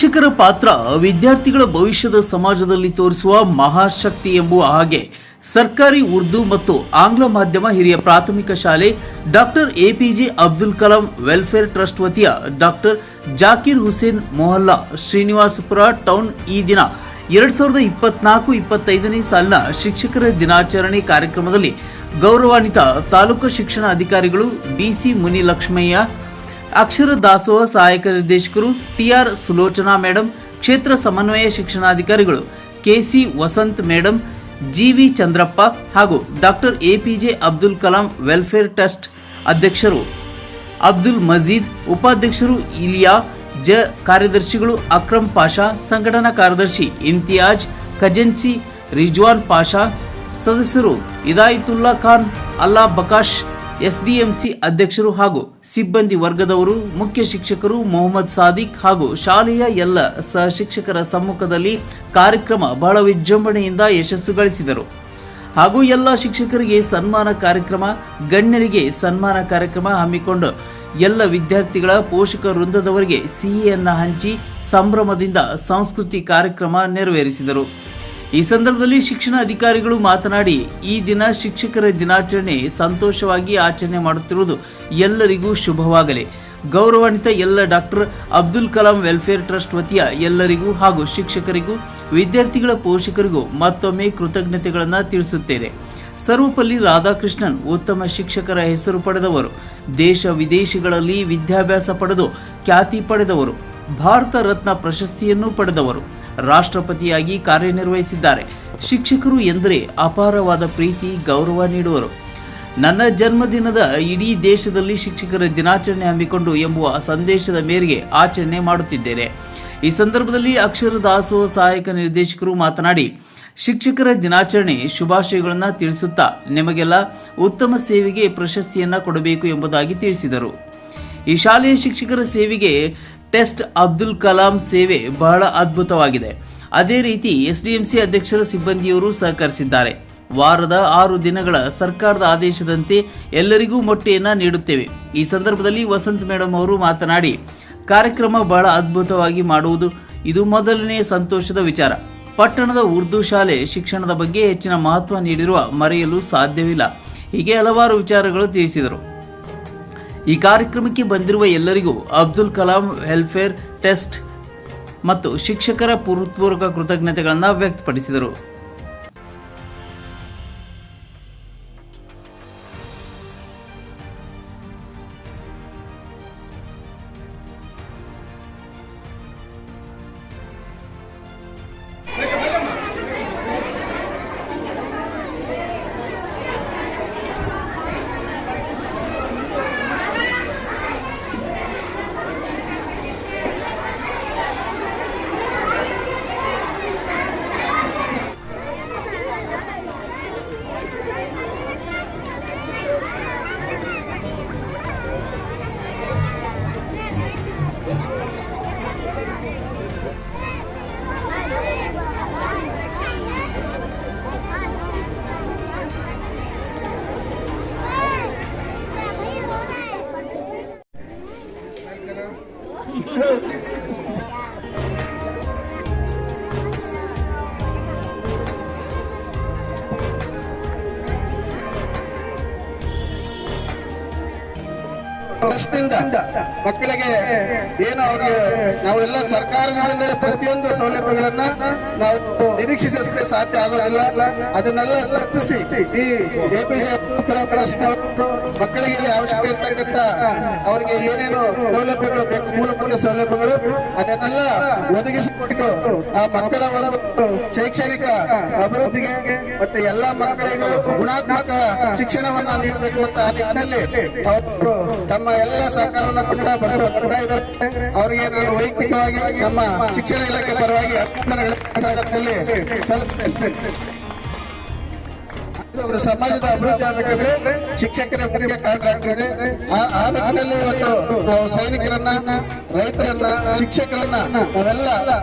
ಶಿಕ್ಷಕರ ಪಾತ್ರ ವಿದ್ಯಾರ್ಥಿಗಳ ಭವಿಷ್ಯದ ಸಮಾಜದಲ್ಲಿ ತೋರಿಸುವ ಮಹಾಶಕ್ತಿ ಎಂಬುವ ಹಾಗೆ ಸರ್ಕಾರಿ ಉರ್ದು ಮತ್ತು ಆಂಗ್ಲ ಮಾಧ್ಯಮ ಹಿರಿಯ ಪ್ರಾಥಮಿಕ ಶಾಲೆ doctor APJ Abdul Kalam welfare trust ವತಿಯ ಡಾಕ್ಟರ್ ಜಾಕಿರ್ ಹುಸೇನ್ ಮೊಹಲ್ಲಾ ಶ್ರೀನಿವಾಸಪುರ ಟೌನ್ ಈ ದಿನ 2024-25ನೇ ಸಾಲಿನ ಶಿಕ್ಷಕರ ದಿನಾಚರಣೆ ಕಾರ್ಯಕ್ರಮದಲ್ಲಿ ಗೌರವಾನ್ವಿತ ತಾಲೂಕು ಶಿಕ್ಷಣ ಅಧಿಕಾರಿಗಳು ಬಿಸಿ ಮುನಿಲಕ್ಷ್ಮಯ್ಯ, ಅಕ್ಷರ ದಾಸೋಹ ಸಹಾಯಕ ನಿರ್ದೇಶಕರು ಟಿಆರ್ ಸುಲೋಚನಾ ಮೇಡಂ, ಕ್ಷೇತ್ರ ಸಮನ್ವಯ ಶಿಕ್ಷಣಾಧಿಕಾರಿಗಳು KC Vasanth madam, GV Chandrappa ಹಾಗೂ doctor APJ Abdul Kalam welfare trust ಅಧ್ಯಕ್ಷರು ಅಬ್ದುಲ್ ಮಜೀದ್, ಉಪಾಧ್ಯಕ್ಷರು ಇಲಿಯಾ ಕಾರ್ಯದರ್ಶಿಗಳು ಅಕ್ರಮ್ ಪಾಷಾ, ಸಂಘಟನಾ ಕಾರ್ಯದರ್ಶಿ ಇಮ್ತಿಯಾಜ್ ಖಜೆನ್ಸಿ, ರಿಜ್ವಾನ್ ಪಾಷಾ, ಸದಸ್ಯರು ಇದಾಯಿತುಲ್ಲಾ ಖಾನ್, ಅಲ್ಲಾ ಬಕಾಶ್, ಎಸ್ಡಿಎಂಸಿ ಅಧ್ಯಕ್ಷರು ಹಾಗೂ ಸಿಬ್ಬಂದಿ ವರ್ಗದವರು, ಮುಖ್ಯ ಶಿಕ್ಷಕರು ಮೊಹಮ್ಮದ್ ಸಾದಿಕ್ ಹಾಗೂ ಶಾಲೆಯ ಎಲ್ಲ ಸಹ ಶಿಕ್ಷಕರ ಸಮ್ಮುಖದಲ್ಲಿ ಕಾರ್ಯಕ್ರಮ ಬಹಳ ವಿಜೃಂಭಣೆಯಿಂದ ಯಶಸ್ಸು ಗಳಿಸಿದರು. ಹಾಗೂ ಎಲ್ಲ ಶಿಕ್ಷಕರಿಗೆ ಸನ್ಮಾನ ಕಾರ್ಯಕ್ರಮ, ಗಣ್ಯರಿಗೆ ಸನ್ಮಾನ ಕಾರ್ಯಕ್ರಮ ಹಮ್ಮಿಕೊಂಡು ಎಲ್ಲ ವಿದ್ಯಾರ್ಥಿಗಳ ಪೋಷಕ ವೃಂದದವರಿಗೆ ಸಿಹಿಯನ್ನ ಹಂಚಿ ಸಂಭ್ರಮದಿಂದ ಸಾಂಸ್ಕೃತಿಕ ಕಾರ್ಯಕ್ರಮ ನೆರವೇರಿಸಿದರು. ಈ ಸಂದರ್ಭದಲ್ಲಿ ಶಿಕ್ಷಣ ಅಧಿಕಾರಿಗಳು ಮಾತನಾಡಿ, ಈ ದಿನ ಶಿಕ್ಷಕರ ದಿನಾಚರಣೆ ಸಂತೋಷವಾಗಿ ಆಚರಣೆ ಮಾಡುತ್ತಿರುವುದು ಎಲ್ಲರಿಗೂ ಶುಭವಾಗಲಿ. ಗೌರವಾನ್ವಿತ ಎಲ್ಲ doctor Abdul Kalam welfare trust ವತಿಯ ಎಲ್ಲರಿಗೂ ಹಾಗೂ ಶಿಕ್ಷಕರಿಗೂ ವಿದ್ಯಾರ್ಥಿಗಳ ಪೋಷಕರಿಗೂ ಮತ್ತೊಮ್ಮೆ ಕೃತಜ್ಞತೆಗಳನ್ನು ತಿಳಿಸುತ್ತೇನೆ. ಸರ್ವಪಲ್ಲಿ ರಾಧಾಕೃಷ್ಣನ್ ಉತ್ತಮ ಶಿಕ್ಷಕರ ಹೆಸರು ಪಡೆದವರು, ದೇಶ ವಿದೇಶಗಳಲ್ಲಿ ವಿದ್ಯಾಭ್ಯಾಸ ಪಡೆದು ಖ್ಯಾತಿ ಪಡೆದವರು, ಭಾರತ ರತ್ನ ಪ್ರಶಸ್ತಿಯನ್ನು ಪಡೆದವರು, ರಾಷ್ಟ್ರಪತಿಯಾಗಿ ಕಾರ್ಯನಿರ್ವಹಿಸಿದ್ದಾರೆ. ಶಿಕ್ಷಕರು ಎಂದರೆ ಅಪಾರವಾದ ಪ್ರೀತಿ ಗೌರವ ನೀಡುವರು. ನನ್ನ ಜನ್ಮದಿನದ ಇಡೀ ದೇಶದಲ್ಲಿ ಶಿಕ್ಷಕರ ದಿನಾಚರಣೆ ಹಮ್ಮಿಕೊಂಡು ಎಂಬುವ ಸಂದೇಶದ ಮೇರೆಗೆ ಆಚರಣೆ ಮಾಡುತ್ತಿದ್ದೇನೆ. ಈ ಸಂದರ್ಭದಲ್ಲಿ ಅಕ್ಷರ ದಾಸೋಹ ಸಹಾಯಕ ನಿರ್ದೇಶಕರು ಮಾತನಾಡಿ, ಶಿಕ್ಷಕರ ದಿನಾಚರಣೆ ಶುಭಾಶಯಗಳನ್ನು ತಿಳಿಸುತ್ತಾ ನಿಮಗೆಲ್ಲ ಉತ್ತಮ ಸೇವೆಗೆ ಪ್ರಶಸ್ತಿಯನ್ನ ಕೊಡಬೇಕು ಎಂಬುದಾಗಿ ತಿಳಿಸಿದರು. ಈ ಶಾಲೆಯ ಶಿಕ್ಷಕರ ಸೇವೆಗೆ ಟೆಸ್ಟ್ ಅಬ್ದುಲ್ ಕಲಾಂ ಸೇವೆ ಬಹಳ ಅದ್ಭುತವಾಗಿದೆ. ಅದೇ ರೀತಿ ಎಸ್ಡಿಎಂಸಿ ಅಧ್ಯಕ್ಷರ ಸಿಬ್ಬಂದಿಯವರು ಸಹಕರಿಸಿದ್ದಾರೆ. ವಾರದ 6 ದಿನಗಳ ಸರ್ಕಾರದ ಆದೇಶದಂತೆ ಎಲ್ಲರಿಗೂ ಮೊಟ್ಟೆಯನ್ನ ನೀಡುತ್ತೇವೆ. ಈ ಸಂದರ್ಭದಲ್ಲಿ ವಸಂತ್ ಮೇಡಂ ಅವರು ಮಾತನಾಡಿ, ಕಾರ್ಯಕ್ರಮ ಬಹಳ ಅದ್ಭುತವಾಗಿ ಮಾಡುವುದು ಇದು ಮೊದಲನೇ ಸಂತೋಷದ ವಿಚಾರ. ಪಟ್ಟಣದ ಉರ್ದು ಶಾಲೆ ಶಿಕ್ಷಣದ ಬಗ್ಗೆ ಹೆಚ್ಚಿನ ಮಹತ್ವ ನೀಡಿರುವ ಮರೆಯಲು ಸಾಧ್ಯವಿಲ್ಲ. ಹೀಗೆ ಹಲವಾರು ವಿಚಾರಗಳು ತಿಳಿಸಿದರು. ಈ ಕಾರ್ಯಕ್ರಮಕ್ಕೆ ಬಂದಿರುವ ಎಲ್ಲರಿಗೂ ಅಬ್ದುಲ್ ಕಲಾಂ ವೆಲ್ಫೇರ್ ಟ್ರಸ್ಟ್ ಮತ್ತು ಶಿಕ್ಷಕರ ಪೂರ್ವಕ ಕೃತಜ್ಞತೆಗಳನ್ನು ವ್ಯಕ್ತಪಡಿಸಿದರು. ಟ್ರಸ್ಟಿಂದ ಮಕ್ಕಳಿಗೆ ಏನು ಅವ್ರಿಗೆ ನಾವೆಲ್ಲ ಸರ್ಕಾರದಿಂದ ಪ್ರತಿಯೊಂದು ಸೌಲಭ್ಯಗಳನ್ನ ನಾವು ನಿರೀಕ್ಷಿಸಲಿಕ್ಕೆ ಸಾಧ್ಯ ಆಗೋದಿಲ್ಲ. ಅದನ್ನೆಲ್ಲ ಗುರುತಿಸಿ ಈ ಎಪಿಜೆ ಅಬ್ದುಲ್ ಕಲಾಂ ಟ್ರಸ್ಟ್ ಮಕ್ಕಳಿಗೆ ಅವಶ್ಯಕ ಇರ್ತಕ್ಕಂಥ ಅವ್ರಿಗೆ ಏನೇನು ಸೌಲಭ್ಯಗಳು ಬೇಕು, ಮೂಲಭೂತ ಸೌಲಭ್ಯಗಳು ಅದನ್ನೆಲ್ಲ ಒದಗಿಸಿಕೊಟ್ಟು ಆ ಮಕ್ಕಳ ಒಂದು ಶೈಕ್ಷಣಿಕ ಅಭಿವೃದ್ಧಿಗೆ ಮತ್ತೆ ಎಲ್ಲಾ ಮಕ್ಕಳಿಗೂ ಗುಣಾತ್ಮಕ ಶಿಕ್ಷಣವನ್ನ ನೀಡಬೇಕು ಅಂತ ಆ ನಿಟ್ಟಿನಲ್ಲಿ ಅವರು ತಮ್ಮ ಎಲ್ಲ ಸಹಕಾರವನ್ನು ಕೊಡ್ತಾ ಬರ್ತಾ ಇದ್ದಾರೆ. ಅವರಿಗೆ ನಾನು ವೈಯಕ್ತಿಕವಾಗಿ ನಮ್ಮ ಶಿಕ್ಷಣ ಇಲಾಖೆ ಪರವಾಗಿ ಸಂದರ್ಭದಲ್ಲಿ ಅವರ ಸಮಾಜದ ಅಭಿವೃದ್ಧಿ ಆಗಬೇಕಾದ್ರೆ ಶಿಕ್ಷಕರೇ ಮುಖ್ಯ ಕಾರಣರಾಗ್ತದೆ. ಆ ನಿಟ್ಟಿನಲ್ಲಿ ಇವತ್ತು ನಾವು ಸೈನಿಕರನ್ನ, ರೈತರನ್ನ, ಶಿಕ್ಷಕರನ್ನ ನಾವೆಲ್ಲ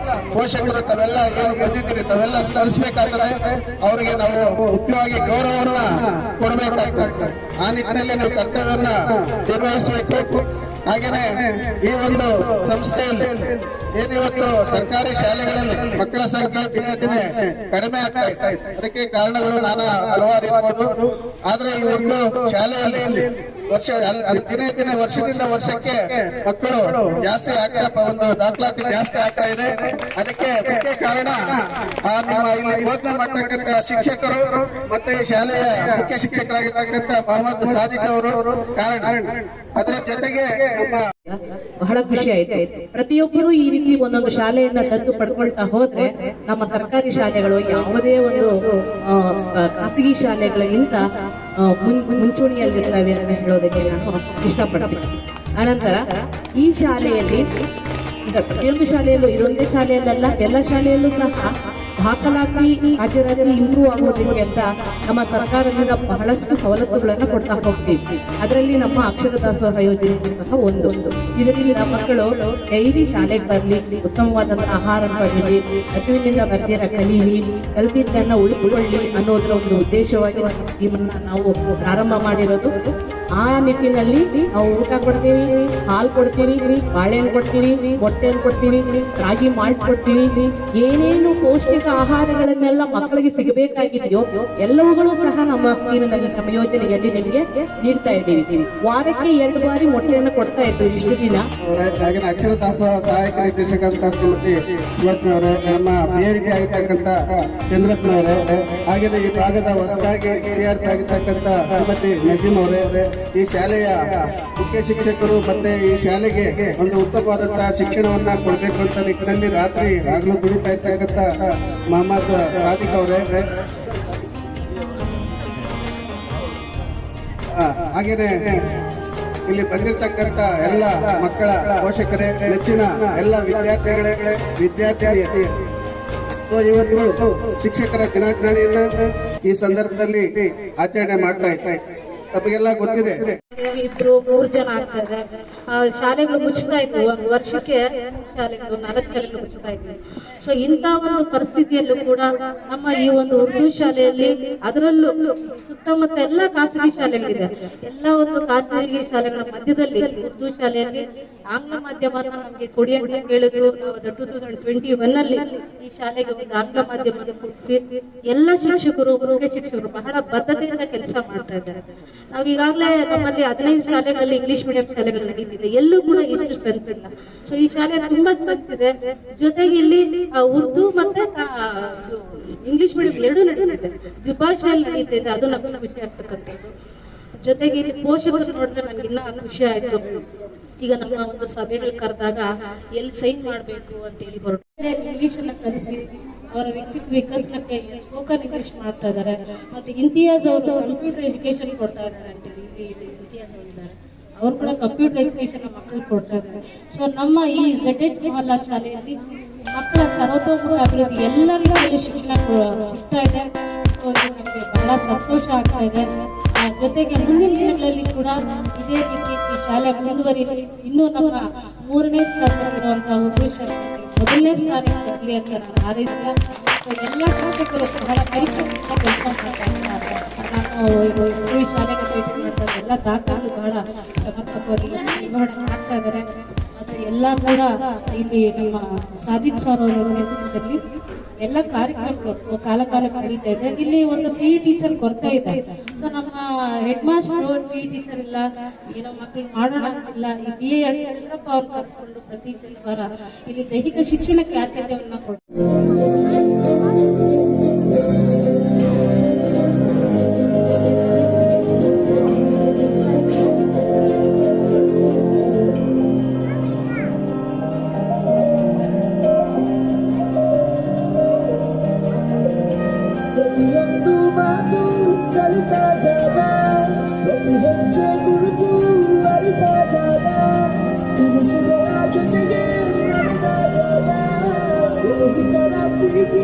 ಪೋಷಕರು ತಾವೆಲ್ಲ ಏನು ಬಂದಿದ್ದೀರಿ ತಾವೆಲ್ಲ ಸ್ಮರಿಸಬೇಕಾಗ್ತದೆ. ಅವರಿಗೆ ನಾವು ಮುಖ್ಯವಾಗಿ ಗೌರವವನ್ನ ಕೊಡಬೇಕಾಗ್ತದೆ. ಆ ನಿಟ್ಟಿನಲ್ಲಿ ನಾವು ಕರ್ತವ್ಯವನ್ನ ನಿರ್ವಹಿಸಬೇಕು. ಹಾಗೇನೆ ಈ ಒಂದು ಸಂಸ್ಥೆಯಲ್ಲಿ ಏನಿವತ್ತು ಸರ್ಕಾರಿ ಶಾಲೆಗಳಲ್ಲಿ ಮಕ್ಕಳ ಸಂಖ್ಯೆ ದಿನೇ ದಿನೇ ಕಡಿಮೆ ಆಗ್ತಾ ಇದೆ. ಅದಕ್ಕೆ ಕಾರಣಗಳು ಹಲವಾರು ಇರ್ಬೋದು. ಆದ್ರೆ ಈ ಒಂದು ಶಾಲೆಯಲ್ಲಿ ದಿನೇ ದಿನೇ ವರ್ಷದಿಂದ ವರ್ಷಕ್ಕೆ ಮಕ್ಕಳು ಜಾಸ್ತಿ ಆಗ್ತಾ ಒಂದು ದಾಖಲಾತಿ ಜಾಸ್ತಿ ಆಗ್ತಾ ಇದೆ. ಅದಕ್ಕೆ ಮುಖ್ಯ ಕಾರಣ ನಿಮ್ಮ ಇಲ್ಲಿ ಬೋಧನೆ ಮಾಡ್ತಕ್ಕಂಥ ಶಿಕ್ಷಕರು ಮತ್ತೆ ಈ ಶಾಲೆಯ ಮುಖ್ಯ ಶಿಕ್ಷಕರಾಗಿರ್ತಕ್ಕಂಥ ಮೊಹಮ್ಮದ್ ಸಾದಿಕ್ ಅವರು ಕಾರಣ. ಅದರ ಜೊತೆಗೆ ಬಹಳ ಖುಷಿ ಆಯ್ತು. ಪ್ರತಿಯೊಬ್ಬರು ಈ ರೀತಿ ಒಂದೊಂದು ಶಾಲೆಯನ್ನ ದತ್ತು ಪಡ್ಕೊಳ್ತಾ ಹೋದ್ರೆ ನಮ್ಮ ಸರ್ಕಾರಿ ಶಾಲೆಗಳು ಯಾವುದೇ ಒಂದು ಖಾಸಗಿ ಶಾಲೆಗಳಿಗಿಂತ ಮುಂಚೂಣಿಯಲ್ಲಿರ್ತವೆ ಅಂತ ಹೇಳೋದಕ್ಕೆ ನಾನು ಇಷ್ಟಪಡ್ತೀನಿ. ಅನಂತರ ಈ ಶಾಲೆಯಲ್ಲಿ ಈಗ ಪ್ರತಿಯೊಂದು ಶಾಲೆಯಲ್ಲೂ ಇದೊಂದೇ ಶಾಲೆಯಲ್ಲ, ಎಲ್ಲ ಶಾಲೆಯಲ್ಲೂ ಸಹ ದಾಖಲಾತಿ ಹಾಜರಾತಿ ಇಂಪ್ರೂವ್ ಆಗೋದಕ್ಕೆ ಅಂತ ನಮ್ಮ ಸರ್ಕಾರದಿಂದ ಬಹಳಷ್ಟು ಸವಲತ್ತುಗಳನ್ನು ಕೊಡ್ತಾ ಹೋಗ್ತೀವಿ. ಅದರಲ್ಲಿ ನಮ್ಮ ಅಕ್ಷರ ದಾಸೋಹ ಯೋಜನೆ ಸಹ ಒಂದು. ಇದರಿಂದ ಮಕ್ಕಳು ಡೈಲಿ ಶಾಲೆಗೆ ಬರಲಿ, ಉತ್ತಮವಾದಂತಹ ಆಹಾರ ಪಡಲಿ, ಹಸುವಿನಿಂದ ಬರ್ದಿರ ಕಲೀಲಿ, ಕಲ್ತಿದ್ದನ್ನ ಉಳಿದುಕೊಳ್ಳಿ ಅನ್ನೋದರ ಒಂದು ಉದ್ದೇಶವಾಗಿ ನಮ್ಮ ಸ್ಕೀಮನ್ನ ನಾವು ಪ್ರಾರಂಭ ಮಾಡಿರೋದು. ಆ ನಿಟ್ಟಿನಲ್ಲಿ ನಾವು ಊಟ ಕೊಡ್ತೀವಿ, ಹಾಲು ಕೊಡ್ತೀವಿ, ಬಾಳೆಹಣ್ಣು ಕೊಡ್ತೀವಿ, ಮೊಟ್ಟೆಯನ್ನು ಕೊಡ್ತೀವಿ, ರಾಗಿ ಮಾಲ್ಟ್ ಕೊಡ್ತೀವಿ. ಏನೇನು ಪೌಷ್ಟಿಕ ಆಹಾರಗಳನ್ನೆಲ್ಲ ಮಕ್ಕಳಿಗೆ ಸಿಗಬೇಕಾಗಿದೆಯೋ ಎಲ್ಲವುಗಳು ಸಹ ನಮ್ಮ ಸ್ಕೀಮಿನಲ್ಲಿ, ನಮ್ಮ ಯೋಜನೆಯಲ್ಲಿ ನಿಮಗೆ ನೀಡ್ತಾ ಇದ್ದೀವಿ. ವಾರಕ್ಕೆ 2 ಬಾರಿ ಮೊಟ್ಟೆಯನ್ನು ಕೊಡ್ತಾ ಇದ್ದೀವಿ ಇಷ್ಟು ದಿನ. ಅಕ್ಷರ ದಾಸೋಹ ಸಹಾಯಕ ನಿರ್ದೇಶಕಂತ ಶ್ರೀಮತಿ ಶಿವತ್ನವರೇ, ನಮ್ಮ PRP ಆಗಿರ್ತಕ್ಕಂಥ ಚಂದ್ರಪ್ಪನವರೇ, ಹಾಗೆಯೇ ಈ ಭಾಗದ ಹೊಸದಾಗಿ PRP ಆಗಿರ್ತಕ್ಕಂಥ ಶ್ರೀಮತಿ ನಜೀಮ್ ಅವರೇ, ಈ ಶಾಲೆಯ ಮುಖ್ಯ ಶಿಕ್ಷಕರು ಮತ್ತೆ ಈ ಶಾಲೆಗೆ ಒಂದು ಉತ್ತಮವಾದಂತಹ ಶಿಕ್ಷಣವನ್ನ ಕೊಡಬೇಕು ಅಂತ ನಿಟ್ಟಿನಲ್ಲಿ ರಾತ್ರಿ ಆಗಲೂ ದುಡಿತಾ ಇರ್ತಕ್ಕಂಥ ಮೊಹಮ್ಮದ್ ಸಾದಿಕ್ ಅವರೇ, ಹಾಗೇನೆ ಇಲ್ಲಿ ಬಂದಿರತಕ್ಕಂತ ಎಲ್ಲ ಮಕ್ಕಳ ಪೋಷಕರೇ, ನೆಚ್ಚಿನ ಎಲ್ಲ ವಿದ್ಯಾರ್ಥಿನಿಯರೇ, ಸೊ ಇವತ್ತು ಶಿಕ್ಷಕರ ದಿನಾಚರಣೆಯನ್ನ ಈ ಸಂದರ್ಭದಲ್ಲಿ ಆಚರಣೆ ಮಾಡ್ತಾ ಇದ್ದಾರೆ. ತಮಗೆಲ್ಲ ಗೊತ್ತಿದೆ, 2-3 ಜನ ಆಗ್ತಾ ಇದೆ. ಶಾಲೆಗಳು ಮುಚ್ಚುತ್ತಾ ಇದ್ವು, ಒಂದು ವರ್ಷಕ್ಕೆ ಶಾಲೆಗಳು 4 ಶಾಲೆಗಳು ಮುಚ್ಚುತ್ತಾ ಇದ್ವಿ. ಸೊ ಇಂಥ ಒಂದು ಪರಿಸ್ಥಿತಿಯಲ್ಲೂ ಕೂಡ ನಮ್ಮ ಈ ಒಂದು ಉರ್ದು ಶಾಲೆಯಲ್ಲಿ, ಅದರಲ್ಲೂ ಸುತ್ತಮುತ್ತ ಎಲ್ಲ ಖಾಸಗಿ ಶಾಲೆಗಳಿದೆ, ಎಲ್ಲ ಒಂದು ಖಾಸಗಿ ಶಾಲೆಗಳ ಮಧ್ಯದಲ್ಲಿ ಉರ್ದು ಶಾಲೆಯಲ್ಲಿ ಆಂಗ್ಲ ಮಾಧ್ಯಮನ ನಮಗೆ ಕೊಡಿ ಅಂತ ಕೇಳಿದ್ರು. 2021 ಅಲ್ಲಿ ಈ ಶಾಲೆಗೆ ಒಂದು ಆಂಗ್ಲ ಮಾಧ್ಯಮ ಕೊಡ್ತೀವಿ. ಎಲ್ಲ ಶಿಕ್ಷಕರು, ಮುಖ್ಯ ಶಿಕ್ಷಕರು ಬಹಳ ಬದ್ಧತೆಯಿಂದ ಕೆಲಸ ಮಾಡ್ತಾ ಇದ್ದಾರೆ. ನಾವು ಈಗಾಗಲೇ ನಮ್ಮಲ್ಲಿ 15 ಶಾಲೆಗಳಲ್ಲಿ ಇಂಗ್ಲಿಷ್ ಮೀಡಿಯಂ ಶಾಲೆಗಳು ನಡೀತಿದೆ, ಎಲ್ಲೂ ಕೂಡ ಇಷ್ಟು ಸ್ಟ್ರೆಂತ್ ಇಲ್ಲ. ಸೊ ಈ ಶಾಲೆ ತುಂಬಾ ಸ್ಟ್ರೆಂತ್ ಇದೆ. ಜೊತೆಗೆ ಇಲ್ಲಿ ಉರ್ದು ಮತ್ತೆ ಇಂಗ್ಲಿಷ್ ಮೀಡಿಯಂ ಎರಡೂ ನಡೀತಿದೆ, ದ್ವಿಭಾಷೆಯಲ್ಲಿ ನಡೀತಿದೆ. ಅದು ನಮಗೆ ಖುಷಿ ಆಗ್ತಕ್ಕಂಥದ್ದು. ಜೊತೆಗೆ ಇಲ್ಲಿ ಪೋಷಕರು ನೋಡಿದ್ರೆ ನನ್ಗೆ ಇನ್ನ ಖುಷಿ ಆಯ್ತು. ಈಗ ನಮ್ಮ ಒಂದು ಸಭೆಗಳು ಕರೆದಾಗ ಎಲ್ಲಿ ಸೈನ್ ಮಾಡ್ಬೇಕು ಅಂತ ಹೇಳಿ ಹೊರಟು ಇಂಗ್ಲಿಷ್ ಅನ್ನ ಕಲಿಸಿ ಅವರ ವ್ಯಕ್ತಿತ್ವ ವಿಕಸನಕ್ಕೆ ಸ್ಪೋಕನ್ ಇಂಗ್ಲಿಷ್ ಮಾಡ್ತಾ ಇದ್ದಾರೆ. ಮತ್ತೆ ಇಂತಿಯಾಜ್ ಅವರು ಕಂಪ್ಯೂಟರ್ ಎಜುಕೇಶನ್ ಕೊಡ್ತಾ ಇದ್ದಾರೆ ಅಂತ ಹೇಳಿ ಇಂತಿಯಾಜ್ ಇದ್ದಾರೆ, ಅವರು ಕೂಡ ಕಂಪ್ಯೂಟರ್ ಎಜುಕೇಶನ್ ಮಕ್ಕಳು ಕೊಡ್ತಾ ಇದ್ದಾರೆ. ಸೊ ನಮ್ಮ ಈ ZH ಮೊಹಲ್ಲಾ ಶಾಲೆಯಲ್ಲಿ ಮಕ್ಕಳ ಸರ್ವತೋಮುಖ ಅಭಿವೃದ್ಧಿ ಎಲ್ಲ ರೀತಿಯಲ್ಲೂ ಶಿಕ್ಷಣ ಸಿಗ್ತಾ ಇದೆ. ನಮಗೆ ಬಹಳ ಸಂತೋಷ ಆಗ್ತಾ ಇದೆ. ಜೊತೆಗೆ ಮುಂದಿನ ದಿನಗಳಲ್ಲಿ ಕೂಡ ಇದೇ ರೀತಿ ಈ ಶಾಲೆ ಮುಂದುವರಿಯಲಿ. ಇನ್ನೂ ನಮ್ಮ 3ನೇ ಸ್ಥಾನದಲ್ಲಿರುವಂತಹ ಉರ್ದು ಶಾಲೆ 1ನೇ ಸ್ಥಾನಕ್ಕೆ ಬರಲಿ ಅಂತ ನಾನು ಹಾರೈಸಿದೆ. ಎಲ್ಲ ಶಿಕ್ಷಕರು ಬಹಳ ಪರಿಶ್ರಮದಿಂದ ಕೆಲಸ ಮಾಡ್ತಾ ಇದ್ದಾರೆ. ನಾನು ಈ ಶಾಲೆಗೆ ಭೇಟಿ ಮಾಡಿದಾಗ ಎಲ್ಲ ದಾಖಲು ಬಹಳ ಸಮರ್ಪಕವಾಗಿ ನಿರ್ವಹಣೆ ಮಾಡ್ತಾ ಇದ್ದಾರೆ. ಮತ್ತೆ ಎಲ್ಲ ಕೂಡ ಇಲ್ಲಿ ನಮ್ಮ ಸಾದಿಕ್ ಸರ್ ಅವರ ನೇತೃತ್ವದಲ್ಲಿ ಎಲ್ಲ ಕಾರ್ಯಕ್ರಮಗಳು ಕಾಲಕ್ಕೆ ನಡೀತಾ ಇದೆ. ಇಲ್ಲಿ ಒಂದು PE ಟೀಚರ್ ಕೊರತೆ ಇದೆ. ಸೊ ನಮ್ಮ ಹೆಡ್ ಮಾಸ್ಟರ್ PE ಟೀಚರ್ ಇಲ್ಲ, ಏನೋ ಮಕ್ಕಳು ಮಾಡೋಣ ಅಂತಿಲ್ಲ. ಈ BA ಚಂದ್ರಪ್ಪ ಅವ್ರು ಕರೆಸ್ಕೊಂಡು ಪ್ರತಿ ವಾರ ಇಲ್ಲಿ ದೈಹಿಕ ಶಿಕ್ಷಣಕ್ಕೆ ಆದ್ಯತೆಯನ್ನ ಕೊಡ್ತಾರೆ. ಜೊತೆಗೆ ನಡೆದ ಪ್ರೀತಿ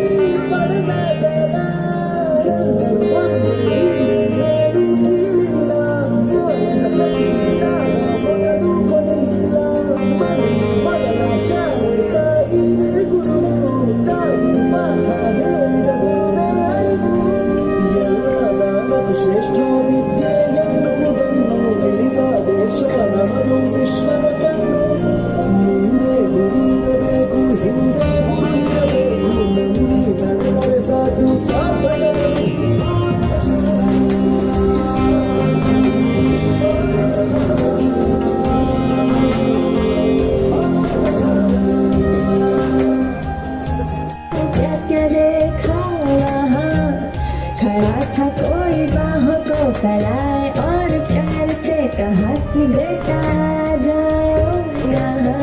को फैलाए और प्यार से कहा कि बेटा आ जाओ यहाँ।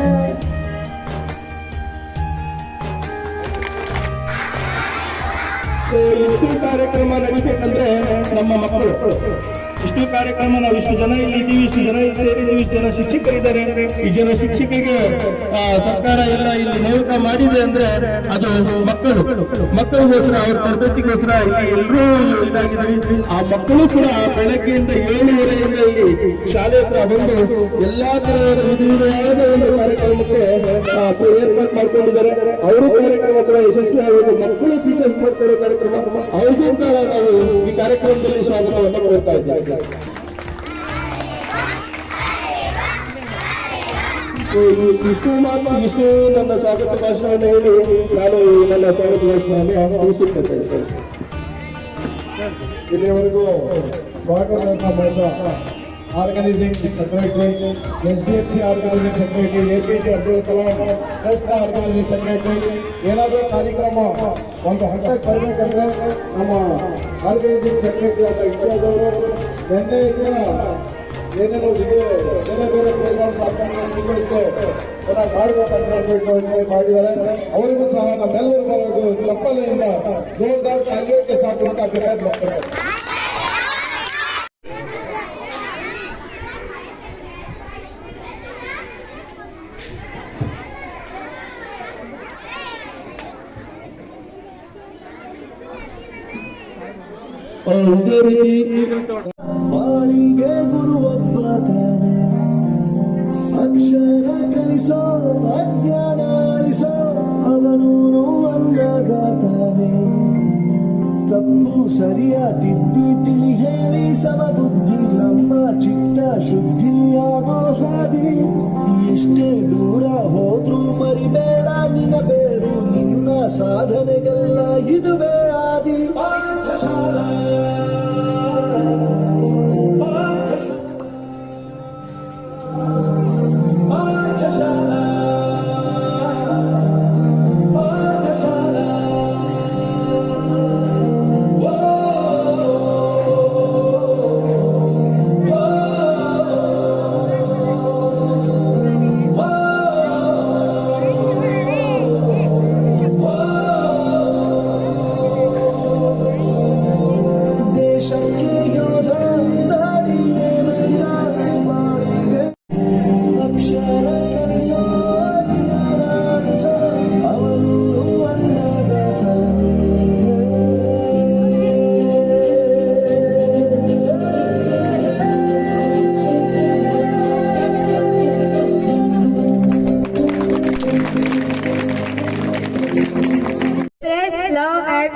ಇಷ್ಟು ಕಾರ್ಯಕ್ರಮ ನಡೀಬೇಕಂದ್ರೆ ನಮ್ಮ ಮಕ್ಕಳು ಇಷ್ಟು ಕಾರ್ಯಕ್ರಮ ನಾವು ಇಷ್ಟು ಜನ ಇಲ್ಲಿ ಇದ್ದೀವಿ, ಇಷ್ಟು ಜನ ಇಲ್ಲಿ ಸೇರಿದ್ದೀವಿ, ಇಷ್ಟು ಜನ ಶಿಕ್ಷಕರಿದ್ದಾರೆ. ಈ ಜನ ಶಿಕ್ಷಕರಿಗೆ ಸರ್ಕಾರ ಎಲ್ಲ ಇಲ್ಲಿ ನೇಮಕ ಮಾಡಿದೆ ಅಂದ್ರೆ ಅದು ಮಕ್ಕಳಿಗೋಸ್ಕರ ಅವ್ರ ತರಬೇತಿಗೋಸ್ಕರ ಎಲ್ಲರೂ ಇದಾಗಿದ್ದೀವಿ. ಆ ಮಕ್ಕಳು ಕೂಡ ಬೆಳಗ್ಗೆಯಿಂದ 7:30ಯಿಂದ ಇಲ್ಲಿ ಶಾಲೆ ಹತ್ರ ಬಂದು ಎಲ್ಲಾ ತರಹದ ವಿಧವಾದ ಒಂದು ಕಾರ್ಯಕ್ರಮಕ್ಕೆ ಏರ್ಪಾಟ್ ಮಾಡ್ಕೊಂಡಿದ್ದಾರೆ. ಅವರು ಕಾರ್ಯಕ್ರಮ ಕೂಡ ಯಶಸ್ವಿಯಾಗಿದೆ. ಮಕ್ಕಳು ಟೀಚರ್ಸ್ ಮಾಡ್ಕೊಳ್ಳೋ ಕಾರ್ಯಕ್ರಮ ಅವ್ರಿಗೂ ಕೂಡ ನಾವು ಈ ಕಾರ್ಯಕ್ರಮದಲ್ಲಿ ಸ್ವಾಗತವನ್ನು ಕೊಡ್ತಾ ಇದ್ದೇವೆ. ಇಷ್ಟು ನನ್ನ ಸ್ವಾಗತ ಭಾಷಣವನ್ನು ಹೇಳಿ ನಾನು ನನ್ನ ಸ್ವಾಗತ ಭಾಷಣವನ್ನು ಮುಗಿಸುತ್ತೇನೆ. ಇಲ್ಲಿವರೆಗೂ ಸ್ವಾಗತವನ್ನು ಮಾಡಿದ organising secretary, SDFC organising secretary, APJ Abdul Kalam trust organising secretary, ಏನಾದರೂ ಕಾರ್ಯಕ್ರಮ ಒಂದು ಹಂತಕ್ಕೆ ಬರಬೇಕಂದ್ರೆ ನಮ್ಮ ಆರ್ಗನೈಸಿಂಗ್ ಸೆಕ್ರೆಟರಿ ಆದ ಇಂಡಿಯಾದವರು ನಿನ್ನೆಯಿಂದ ಏನೇನೋ ಇದೆ ಬೇರೆ ಬೇರೆ ಪ್ರೋಗ್ರಾಮ್ಸ್ ಮಾಡಬೇಕಂತ ಹೇಳ್ಬಿಟ್ಟು ಮಾಡಿದ್ದಾರೆ. ಅವರಿಗೂ ಸಹ ನಮ್ಮೆಲ್ಲರಿಗೂ ಚಪ್ಪಲೆಯಿಂದ ಜೋರ್ದಾರ್ ತಾಲಿಯೋಕೆ ಸಾಕು ಅಂತ ಬೇಕಾದ್ರೆ ಇದೇ ರೀತಿ ಬಾಳಿಗೆ ಗುರುವೊಬ್ಬ ತಾನೆ, ಅಕ್ಷರ ಕಲಿಸೋ ಅಜ್ಞಾನ ಅಳಿಸೋ ಅವನೂನು ಅಂದಾಗ ತಾನೆ. ತಪ್ಪು ಸರಿಯ ತಿದ್ದಿ ತಿಳಿ ಹೇಳಿ ಸಮಬುದ್ಧಿ ನಮ್ಮ ಚಿತ್ತ ಶುದ್ಧಿಯಾಗೋ ಹಾದಿ. ಎಷ್ಟೇ ದೂರ ಹೋದ್ರೂ ಮರಿಬೇಡ ನಿನಬೇಡು ನಿನ್ನ ಸಾಧನೆಗೆಲ್ಲ ಇದುವೇ ಆದಿ. Pathshala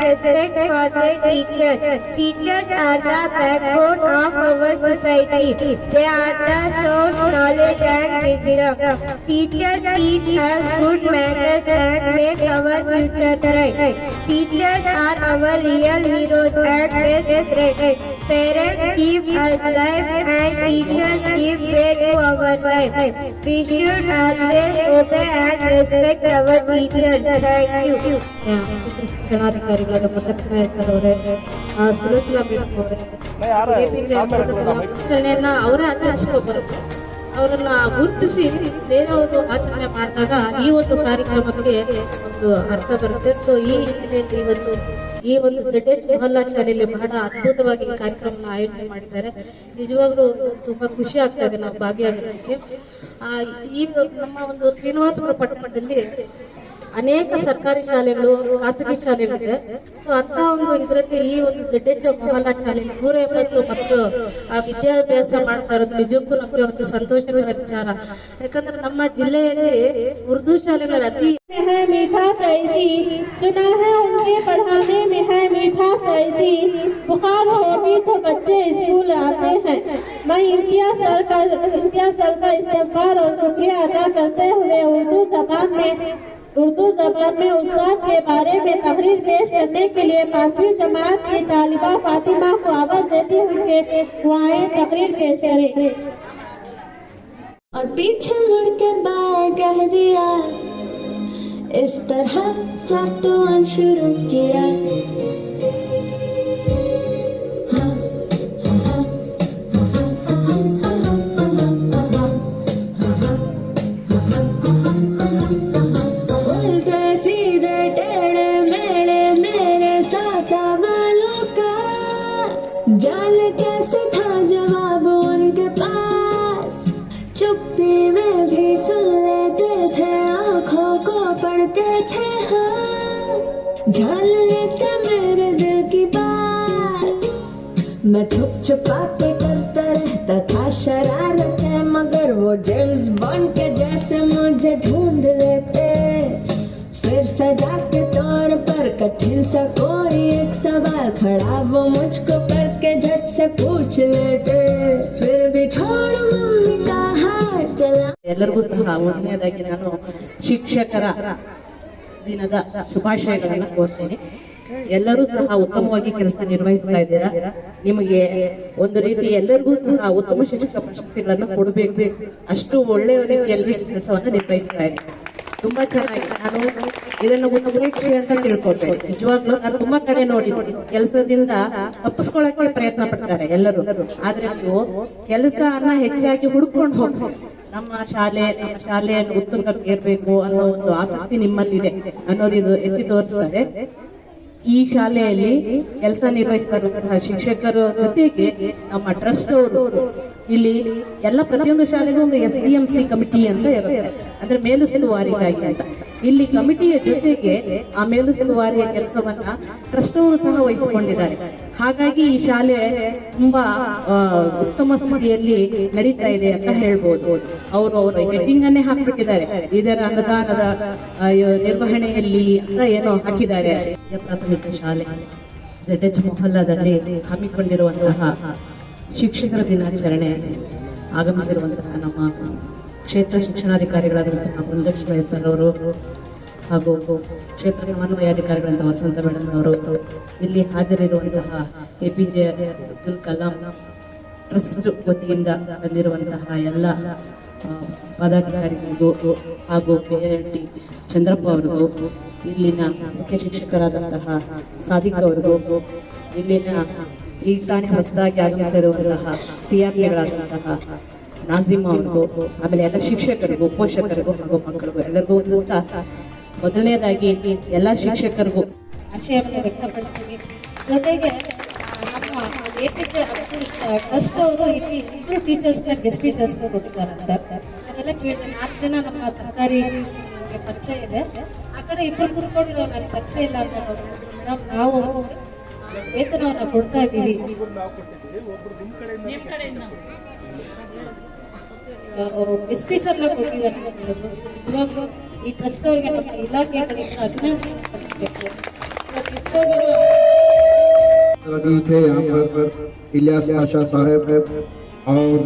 respect for their teachers. Teachers are the backbone of our society. They are the source of knowledge and wisdom. Teachers teach us good manners and make our future bright. Teachers are our real heroes and best friends. Parents keep us alive and teachers give way to our life. We should always obey and respect our teachers. Thank you. ಶಿಕ್ಷಣಾಧಿಕಾರಿಗಳಾದ ಮುದ್ದಕ್ಷಣ sir ಅವರೇ, Sulochana madam ಅವರೇ, ಆಚರಣೆಯನ್ನ ಅವರೇ ಆಚರಿಸ್ಕೋಬಾರದು. ಅವರನ್ನ ಗುರುತಿಸಿ ಬೇರೆಯವರು ಆಚರಣೆ ಮಾಡಿದಾಗ ಈ ಒಂದು ಕಾರ್ಯಕ್ರಮಕ್ಕೆ ಒಂದು ಅರ್ಥ ಬರುತ್ತೆ. ಸೊ ಈ ಹಿನ್ನೆಲೆಯಲ್ಲಿ ಇವತ್ತು ಈ ಒಂದು ZH ಮೊಹಲ್ಲಾ ಶಾಲೆಯಲ್ಲಿ ಬಹಳ ಅದ್ಭುತವಾಗಿ ಈ ಕಾರ್ಯಕ್ರಮನ ಆಯೋಜನೆ ಮಾಡಿದ್ದಾರೆ. ನಿಜವಾಗ್ಲೂ ತುಂಬಾ ಖುಷಿ ಆಗ್ತಾ ಇದೆ ನಾವು ಭಾಗಿಯಾಗೋದಕ್ಕೆ. ಈ ನಮ್ಮ ಒಂದು ಶ್ರೀನಿವಾಸಪುರ ಪಟ್ಟಣದಲ್ಲಿ ಅನೇಕ ಸರ್ಕಾರಿ ಶಾಲೆಗಳು, ಖಾಸಗಿ ಶಾಲೆಗಳಿದೆ. ಸೊ ಅಂತ ಒಂದು ಇದರಲ್ಲಿ ಈ ಒಂದು ZH ಮೊಹಲ್ಲಾ ಶಾಲೆಯಲ್ಲಿ 180 ಮಕ್ಕಳು ವಿದ್ಯಾಭ್ಯಾಸ ಮಾಡ್ತಾ ಇರೋದು ನಿಜಕ್ಕೂ ನಮಗೆ ಒಂದು ಸಂತೋಷಕರ ವಿಚಾರ. ಯಾಕಂದ್ರೆ ನಮ್ಮ ಜಿಲ್ಲೆಯಲ್ಲಿ ಉರ್ದು ಶಾಲೆಗಳಲ್ಲಿ ಅತಿ मीठा सैसी सुना है उनके पढ़ाने में है मीठा सैसी। बुखार होती तो बच्चे स्कूल आते हैं। मैं इम्तियाज सर का इस्तेमाल और शुक्रिया अदा करते हुए उर्दू जबान में उस्ताद के बारे में तकरीर पेश करने के लिए 5वीं जमात की तालिबा फातिमा को आवाज देती हुई दुआएं तकरीर पेश करें। और पीछे मुड़ के बाय कह दिया, इस तरह चैप्टर 1 शुरू किया। हाँ, हाँ, हाँ। कैसे था जवाब उनके पास, चुप्पी में भी सुन लेते थे, आंखों को पढ़ते थे, हाँ जान लेते मेरे दिल की बात। मैं छुप छुपा के करता रहता था शरारतें, मगर वो जेम्स बॉन्ड के जैसे मुझे ढूंढ लेते। फिर सजा के तौर पर कठिन सा कोई एक सवाल खड़ा वो मुझको करके झट से पूछ लेते, फिर भी छोड़ मम्मी का हाथ चला। ಎಲ್ಲರಿಗೂ ಸಹ ಮೊದಲನೇದಾಗಿ ನಾನು ಶಿಕ್ಷಕರ ದಿನದ ಶುಭಾಶಯಗಳನ್ನು ಕೋರ್ತೇನೆ. ಎಲ್ಲರೂ ಸಹ ಉತ್ತಮವಾಗಿ ಕೆಲಸ ನಿರ್ವಹಿಸ್ತಾ ಇದ್ದೀರಾ. ನಿಮಗೆ ಒಂದು ರೀತಿ ಎಲ್ಲರಿಗೂ ಸಹ ಉತ್ತಮ ಶಿಕ್ಷಕ ಪ್ರಶಸ್ತಿಗಳನ್ನು ಕೊಡಬೇಕು, ಅಷ್ಟು ಒಳ್ಳೆಯ ರೀತಿಯಲ್ಲಿ ಕೆಲಸವನ್ನು ನಿರ್ವಹಿಸ್ತಾ ಇದ್ದೀರಾ. ತುಂಬಾ ಚೆನ್ನಾಗಿ ನಾನು ಇದನ್ನು ಉತ್ಪ್ರೇಕ್ಷೆ ಅಂತ ತಿಳ್ಕೊಳ್ತೇನೆ. ನಿಜವಾಗ್ಲೂ ನಾನು ತುಂಬಾ ಕಡೆ ನೋಡಿದ್ದೀನಿ, ಕೆಲಸದಿಂದ ತಪ್ಪಿಸ್ಕೊಳ್ಳಕ್ಕೆ ಪ್ರಯತ್ನ ಪಡ್ತಾರೆ ಎಲ್ಲರೂ, ಆದ್ರೆ ನೀವು ಕೆಲಸವನ್ನ ಹೆಚ್ಚಾಗಿ ಹುಡುಕೊಂಡು ಹೋಗ್ಬೇಕು. ನಮ್ಮ ಶಾಲೆಯನ್ನು ಉತ್ತುಂಗಕ್ಕೆ ಏರ್ಬೇಕು ಅನ್ನೋ ಒಂದು ಆಸಕ್ತಿ ನಿಮ್ಮಲ್ಲಿದೆ ಅನ್ನೋದು ಇದು ಎತ್ತಿ ತೋರಿಸ್ತದೆ. ಈ ಶಾಲೆಯಲ್ಲಿ ಕೆಲಸ ನಿರ್ವಹಿಸ್ತಾ ಇರುವಂತಹ ಶಿಕ್ಷಕರ ಜೊತೆಗೆ ನಮ್ಮ ಟ್ರಸ್ಟ್ ಅವರು ಇಲ್ಲಿ ಎಲ್ಲ ಪ್ರತಿಯೊಂದು ಶಾಲೆಗೂ ಒಂದು SDMC ಕಮಿಟಿ ಅಂತ ಇರುತ್ತೆ, ಅಂದ್ರೆ ಮೇಲುಸ್ತುವಾರಿಗಾಗಿ ಅಂತ. ಇಲ್ಲಿ ಕಮಿಟಿಯ ಜೊತೆಗೆ ಆ ಮೇಲುಸ್ತುವಾರಿಯ ಕೆಲಸವನ್ನ ಟ್ರಸ್ಟ್ ಅವರು ಸಹ ವಹಿಸಿಕೊಂಡಿದ್ದಾರೆ. ಹಾಗಾಗಿ ಈ ಶಾಲೆ ತುಂಬಾ ಉತ್ತಮ ಸ್ಥಿತಿಯಲ್ಲಿ ನಡೀತಾ ಇದೆ ಅಂತ ಹೇಳ್ಬೋದು. ಅವರು ಅವರ ಹೆಡ್ಡಿಂಗ್ ಅನ್ನೇ ಹಾಕ್ಬಿಟ್ಟಿದ್ದಾರೆ, ಇದರ ಅನುದಾನದ ನಿರ್ವಹಣೆಯಲ್ಲಿ ಅಂತ ಏನೋ ಹಾಕಿದ್ದಾರೆ. ಪ್ರಾಥಮಿಕ ಶಾಲೆ ZH ಮೊಹಲ್ಲಾದಲ್ಲಿ ಹಮ್ಮಿಕೊಂಡಿರುವಂತಹ ಶಿಕ್ಷಕರ ದಿನಾಚರಣೆ ಆಗಮಿಸಿರುವಂತಹ ನಮ್ಮ ಕ್ಷೇತ್ರ ಶಿಕ್ಷಣಾಧಿಕಾರಿಗಳಾದಂತಹ ಬೃಂದಲಕ್ಷ್ಮಿ ಸರ್ ಅವರು ಹಾಗೂ ಕ್ಷೇತ್ರ ಸಮನ್ವಯಾಧಿಕಾರಿಗಳಂತಹ ವಸಂತ ಮೇಡಮ್ ಅವರು, ಇಲ್ಲಿ ಹಾಜರಿರುವಂತಹ APJ ಅಬ್ದುಲ್ ಕಲಾಂ ಟ್ರಸ್ಟ್ ವತಿಯಿಂದ ಬಂದಿರುವಂತಹ ಎಲ್ಲ ಪದಾಧಿಕಾರಿಗಳಿಗೂ ಹಾಗೂ KRT ಚಂದ್ರಪ್ಪ ಅವರಿಗೂ, ಇಲ್ಲಿನ ಮುಖ್ಯ ಶಿಕ್ಷಕರಾದಂತಹ ಸಾದಿಕ್ ಅವರಿಗೂ, ಇಲ್ಲಿನ ಈ ತಾನೇ ಹೊಸದಾಗಿ ಆಗಮಿಸಿರುವಂತಹ CRPಗಳಾದಂತಹ ನಾಜಿಮಾ ಅವ್ರಿಗೂ, ಆಮೇಲೆ ಎಲ್ಲ ಶಿಕ್ಷಕರಿಗೂ, ಪೋಷಕರಿಗೂ ಹಾಗೂ ಮಕ್ಕಳಿಗೂ ಎಲ್ಲರಿಗೂ ಒಂದು ಮೊದಲನೇದಾಗಿ ಎಲ್ಲ ಶಿಕ್ಷಕರಿಗೂ ಆಶಯವನ್ನು ವ್ಯಕ್ತಪಡಿಸ್ತೀವಿ. ಜೊತೆಗೆ ನಮ್ಮ APJ ಅಬ್ದುಲ್ ಟ್ರಸ್ಟ್ ಅವರು ಇಲ್ಲಿ ಇಬ್ಬರು ಟೀಚರ್ಸ್ನ ಗೆಸ್ಟ್ ಟೀಚರ್ಸ್ನ ಕೊಟ್ಟಿದ್ದಾರಂತೆ. ಅದೆಲ್ಲ ಕೇಳಿ 4 ಜನ ನಮ್ಮ ಸರ್ಕಾರಿ ಪರಿಚಯ ಇದೆ, ಆ ಕಡೆ ಇಬ್ಬರು ಕೂತ್ಕೊಂಡಿರೋ ನನಗೆ ಪರಿಚಯ ಇಲ್ಲ ಅಂತ ಮೇಡಮ್, ನಾವು ವೇತನವನ್ನ ಕೊಡ್ತಾ ಇದ್ದೀವಿ. ಗೆಸ್ಟ್ ಟೀಚರ್ನ ಕೊಟ್ಟಿದ್ದಾರೆ. ಇವಾಗಲೂ ಈ ಟ್ರಸ್ಟ್ ಅವರಿಗೆ ನಮ್ಮ ಇಲಾಖೆ ಕಡೆಯಿಂದ ಅಭಿನಂದನೆ ಸಲ್ಲಿಸಬೇಕು. थे यहाँ पर इलियास आशा साहब और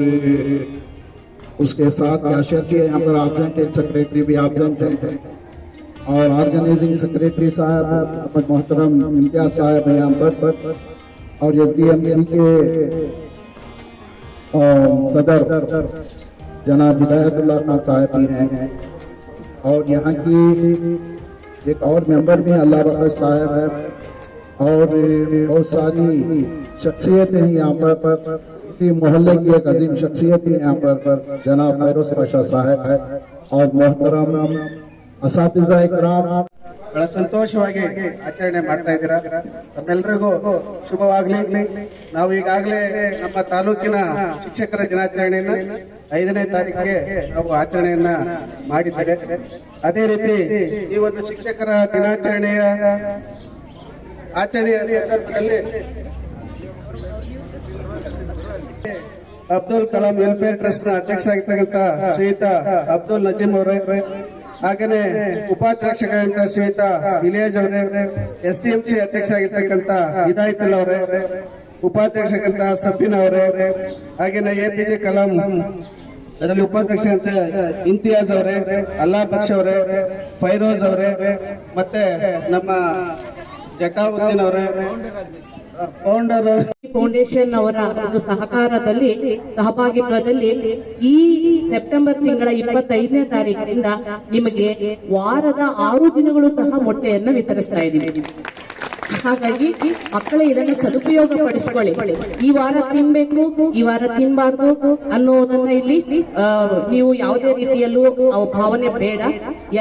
उसके साथ आशा के यहाँ पर एब्सेंट सेक्रेटरी भी एब्सेंट है, और ऑर्गेनाइजिंग सेक्रेटरी साहब मोहतरम इम्तियाज साहब है यहाँ पर, और SDMC के सदर जनाब हिदायतुल्लाह खान साहब भी हैं, और यहाँ की एक और मेंबर भी अल्लाह बख्श साहब है, और बहुत सारी शख्सियतें हैं यहाँ पर। इसी मोहल्ले की एक अजीम शख्सियत भी यहाँ पर जनाब फैरोज पाशा साहब है, और मोहतरम असातिज़ा इकराम। ಬಹಳ ಸಂತೋಷವಾಗಿ ಆಚರಣೆ ಮಾಡ್ತಾ ಇದ್ದೀರಾ. ತಮ್ಮೆಲ್ಲರಿಗೂ ಶುಭವಾಗ್ಲಿ. ನಾವು ಈಗಾಗಲೇ ನಮ್ಮ ತಾಲೂಕಿನ ಶಿಕ್ಷಕರ ದಿನಾಚರಣೆಯನ್ನು 5ನೇ ತಾರೀಕಿಗೆ ನಾವು ಆಚರಣೆಯನ್ನ ಮಾಡಿದ್ದೇವೆ. ಅದೇ ರೀತಿ ಈ ಒಂದು ಶಿಕ್ಷಕರ ದಿನಾಚರಣೆಯ ಆಚರಣೆಯ ಸಂದರ್ಭದಲ್ಲಿ ಅಬ್ದುಲ್ ಕಲಾಂ ವೆಲ್ಫೇರ್ ಟ್ರಸ್ಟ್ ನ ಅಧ್ಯಕ್ಷರಾಗಿರ್ತಕ್ಕಂಥ ಶ್ರೀಯುತ ಅಬ್ದುಲ್ ನಜೀಮ್ ಅವರೇ, ಹಾಗೇನೆ ಉಪಾಧ್ಯಕ್ಷರಾಗಿದ್ದ ಶ್ರೀಯುತ ಇಲಿಯಾಜ್ ಅವರೇ, SDMC ಅಧ್ಯಕ್ಷರಾಗಿರ್ತಕ್ಕಂಥ ಹಿದಾಯತುಲ್ಲಾ ಅವರೇ, ಉಪಾಧ್ಯಕ್ಷರಾಗಿದ್ದ ಸಫೀನ್ ಅವರೇ, ಹಾಗೇನೆ APJ ಕಲಾಂ ಅದರಲ್ಲಿ ಉಪಾಧ್ಯಕ್ಷರಂತ ಇಂತಿಯಾಜ್ ಅವರೇ, ಅಲ್ಲಾ ಬಕ್ಷ್ ಅವರೇ, ಫೈರೋಜ್ ಅವರೇ, ಮತ್ತೆ ನಮ್ಮ ಜಕಾವುದ್ದೀನ್ ಅವರೇ, ಫೌಂಡರ್ ಫೌಂಡೇಶನ್ ಅವರ ಒಂದು ಸಹಭಾಗಿತ್ವದಲ್ಲಿ ಈ ಸೆಪ್ಟೆಂಬರ್ ತಿಂಗಳ 25ನೇ ತಾರೀಕಿನಿಂದ ನಿಮಗೆ ವಾರದ 6 ದಿನಗಳು ಸಹ ಮೊಟ್ಟೆಯನ್ನು ವಿತರಿಸ್ತಾ ಇದ್ದೀವಿ. ಹಾಗಾಗಿ ಮಕ್ಕಳೇ ಇದನ್ನು ಸದುಪಯೋಗ ಪಡಿಸ್ಕೊಳ್ಳಿ. ಈ ವಾರ ತಿನ್ಬೇಕು, ಈ ವಾರ ತಿನ್ಬಾರ್ದು ಅನ್ನೋದನ್ನ ಇಲ್ಲಿ ನೀವು ಯಾವುದೇ ರೀತಿಯಲ್ಲೂ ಭಾವನೆ ಬೇಡ.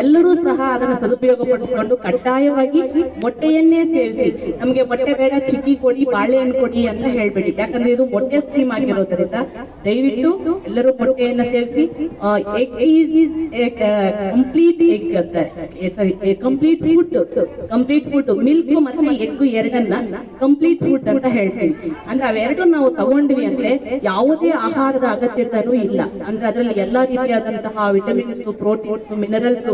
ಎಲ್ಲರೂ ಸಹ ಅದನ್ನು ಸದುಪಯೋಗ ಪಡಿಸಿಕೊಂಡು ಕಡ್ಡಾಯವಾಗಿ ಮೊಟ್ಟೆಯನ್ನೇ ಸೇವಿಸಿ. ನಮಗೆ ಮೊಟ್ಟೆ ಬೇಡ, ಚಿಕ್ಕಿ ಕೊಡಿ, ಬಾಳೆಹಣ್ಣು ಕೊಡಿ ಅಂತ ಹೇಳ್ಬೇಡಿ. ಯಾಕಂದ್ರೆ ಇದು ಮೊಟ್ಟೆ ಸ್ಕೀಮ್ ಆಗಿರೋದ್ರಿಂದ ದಯವಿಟ್ಟು ಎಲ್ಲರೂ ಮೊಟ್ಟೆಯನ್ನ ಸೇವಿಸಿ. ಎಗ್ ಈಸ್ ಕಂಪ್ಲೀಟ್ ಎಗ್ ಅಂತಾರೆ, ಸಾರಿ ಕಂಪ್ಲೀಟ್ ಫುಡ್ ಮಿಲ್ಕ್ ಮತ್ತೆ ಎಗ್ ಎರಡನ್ನ ಕಂಪ್ಲೀಟ್ ಫುಡ್ ಅಂತ ಹೇಳ್ತೀವಿ. ಅಂದ್ರೆ ಅವೆರಡು ನಾವು ತಗೊಂಡ್ವಿ ಅಂದ್ರೆ ಯಾವುದೇ ಆಹಾರದ ಅಗತ್ಯತೆನೂ ಇಲ್ಲ. ಅಂದ್ರೆ ಅದರಲ್ಲಿ ಎಲ್ಲಾ ರೀತಿಯಾದಂತಹ ವಿಟಮಿನ್ಸ್, ಪ್ರೋಟೀನ್ಸ್, ಮಿನರಲ್ಸ್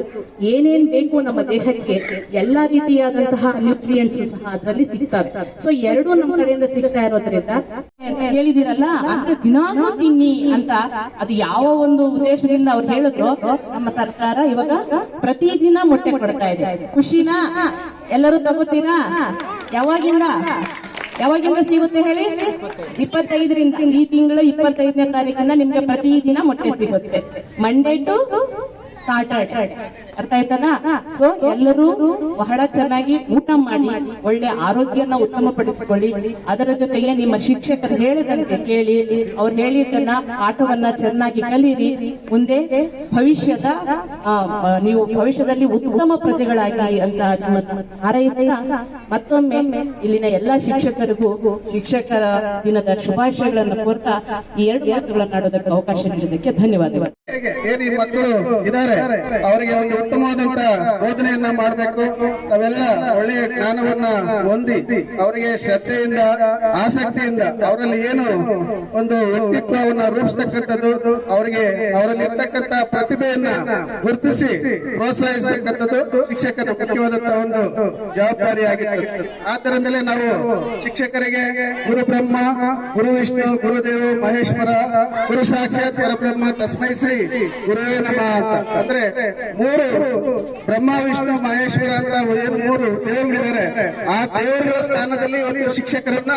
ಏನೇನ್ ಬೇಕು ನಮ್ಮ ದೇಹಕ್ಕೆ ಎಲ್ಲಾ ರೀತಿಯಾದಂತಹ ನ್ಯೂಟ್ರಿಯೆಂಟ್ಸ್ ಸಹ ಅದರಲ್ಲಿ ಸಿಗ್ತವೆ. ಸೊ ಎರಡು ನಮ್ಮ ಕಡೆಯಿಂದ ಸಿಗ್ತಾ ಇರೋದ್ರಿಂದ ಹೇಳಿದಿರಲ್ಲ, ಅಂದ್ರೆ ದಿನಾಲೂ ತಿನ್ನಿ ಅಂತ ಅದು ಯಾವ ಒಂದು ಉದ್ದೇಶದಿಂದ ಅವ್ರು ಹೇಳಿದ್ರು. ನಮ್ಮ ಸರ್ಕಾರ ಇವಾಗ ಪ್ರತಿದಿನ ಮೊಟ್ಟೆ ಕೊಡ್ತಾ ಇದೆ. ಖುಷಿನಾ? ಎಲ್ಲರೂ ತಗೋತೀರಾ? ಯಾವಾಗಿಂದ ಸಿಗುತ್ತೆ ಹೇಳಿ? 25ರಿಂದ, ಈ ತಿಂಗಳು 25ನೇ ತಾರೀಕಿಂದ ನಿಮ್ಗೆ ಪ್ರತಿದಿನ ಮೊಟ್ಟೆ ಸಿಗುತ್ತೆ, ಮಂಡೇ ಟು ಸಾಟರ್ಡೆ. ಅರ್ಥ ಆಯ್ತಲ್ಲ? ಸೊ ಎಲ್ಲರೂ ಬಹಳ ಚೆನ್ನಾಗಿ ಊಟ ಮಾಡಿ ಒಳ್ಳೆ ಆರೋಗ್ಯನ ಉತ್ತಮಪಡಿಸಿಕೊಳ್ಳಿ. ಅದರ ಜೊತೆಗೆ ನಿಮ್ಮ ಶಿಕ್ಷಕರು ಹೇಳಿದಂತೆ ಕೇಳಿ, ಅವ್ರು ಹೇಳಿದ್ದನ್ನ ಪಾಠವನ್ನ ಚೆನ್ನಾಗಿ ಕಲೀರಿ. ಮುಂದೆ ನೀವು ಭವಿಷ್ಯದಲ್ಲಿ ಉತ್ತಮ ಪ್ರಜೆಗಳಾಗಿ ಅಂತ ಹಾರೈಸ್ತಾ ಮತ್ತೊಮ್ಮೆ ಇಲ್ಲಿನ ಎಲ್ಲಾ ಶಿಕ್ಷಕರಿಗೂ ಶಿಕ್ಷಕರ ದಿನದ ಶುಭಾಶಯಗಳನ್ನು ಕೋರ್ತಾ ಈ 2 ಮಾತುಗಳನ್ನು ಆಡೋದಕ್ಕೆ ಅವಕಾಶ ನೀಡಿದ್ದಕ್ಕೆ ಧನ್ಯವಾದಗಳು. ಏನು ಈ ಮಕ್ಕಳು ಇದ್ದಾರೆ ಅವರಿಗೆ ಒಂದು ಉತ್ತಮವಾದಂತ ಬೋಧನೆಯನ್ನ ಮಾಡಬೇಕು. ಅವೆಲ್ಲ ಒಳ್ಳೆಯ ಜ್ಞಾನವನ್ನ ಹೊಂದಿ ಅವರಿಗೆ ಶ್ರದ್ಧೆಯಿಂದ, ಆಸಕ್ತಿಯಿಂದ ಅವರಲ್ಲಿ ಏನು ಒಂದು ವ್ಯಕ್ತಿತ್ವವನ್ನ ರೂಪಿಸ್ತಕ್ಕಂಥದ್ದು, ಅವರಲ್ಲಿ ಇರ್ತಕ್ಕಂಥ ಪ್ರತಿಭೆಯನ್ನ ಗುರುತಿಸಿ ಪ್ರೋತ್ಸಾಹಿಸತಕ್ಕಂಥದ್ದು ಶಿಕ್ಷಕರ ಮುಖ್ಯವಾದಂತಹ ಒಂದು ಜವಾಬ್ದಾರಿಯಾಗಿರ್ತದೆ. ಆದ್ದರಿಂದಲೇ ನಾವು ಶಿಕ್ಷಕರಿಗೆ ಗುರು ಬ್ರಹ್ಮ, ಗುರು ವಿಷ್ಣು, ಗುರುದೇವ ಮಹೇಶ್ವರ, ಗುರು ಸಾಕ್ಷಾತ್ ಪರಬ್ರಹ್ಮ ತಸ್ಮೈ ಶ್ರೀ ಗುರುವೇ ನಮಃ ಅಂತ. ಅಂದ್ರೆ 3 ಬ್ರಹ್ಮ, ವಿಷ್ಣು, ಮಹೇಶ್ವರ ಅಂತ ಏನು 3 ದೇವರುಗಳಿದ್ದಾರೆ. ಆ ದೇವರುಗಳ ಸ್ಥಾನದಲ್ಲಿ ಒಂದು ಶಿಕ್ಷಕರನ್ನ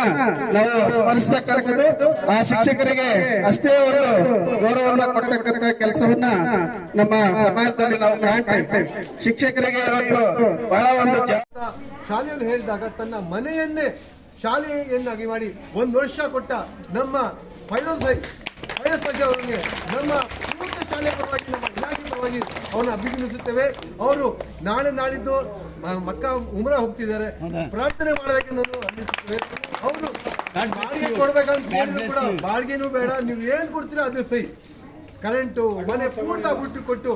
ನಾವು ಸ್ಮರಿಸತಕ್ಕಂಥದ್ದು. ಆ ಶಿಕ್ಷಕರಿಗೆ ಅಷ್ಟೇ ಒಂದು ಗೌರವವನ್ನು ಕೊಡ್ತಕ್ಕಂಥ ಕೆಲಸವನ್ನ ನಮ್ಮ ಸಮಾಜದಲ್ಲಿ ನಾವು ಕಾಣ್ತೇವೆ. ಶಿಕ್ಷಕರಿಗೆ ಇವತ್ತು ಬಹಳ ಒಂದು ಶಾಲೆಯಲ್ಲಿ ಹೇಳಿದಾಗ ತನ್ನ ಮನೆಯನ್ನೇ ಶಾಲೆಯನ್ನಾಗಿ ಮಾಡಿ 1 ವರ್ಷ ಕೊಟ್ಟ ನಮ್ಮ ಫೈರೋಜ್ ಅವರಿಗೆ ನಮ್ಮ ಪೂರ್ಣ ಶಾಲೆ ಪರವಾಗಿ, ನಮ್ಮ ಇಲಾಖೆ ಪರವಾಗಿ ಅವರನ್ನು ಅಭಿನಂದಿಸುತ್ತೇವೆ. ಅವರು ನಾಳಿದ್ದು ಮಕ್ಕ ಉಮ್ರಾ ಹೋಗ್ತಿದ್ದಾರೆ, ಪ್ರಾರ್ಥನೆ ಮಾಡಬೇಕೆಂದು ಅಭಿನಂದಿಸುತ್ತೇವೆ. ಅವರು ಬಾಡಿಗೆ ಕೊಡ್ಬೇಕಂತ ಹೇಳಿದ್ರು ಕೂಡ ಬಾಡಿಗೆನೂ ಬೇಡ, ನೀವು ಏನ್ ಕೊಡ್ತೀರಾ ಅದೇ ಸೈ. ಕರೆಂಟು, ಮನೆ ಪೂರ್ಣ ಬಿಟ್ಟು ಕೊಟ್ಟು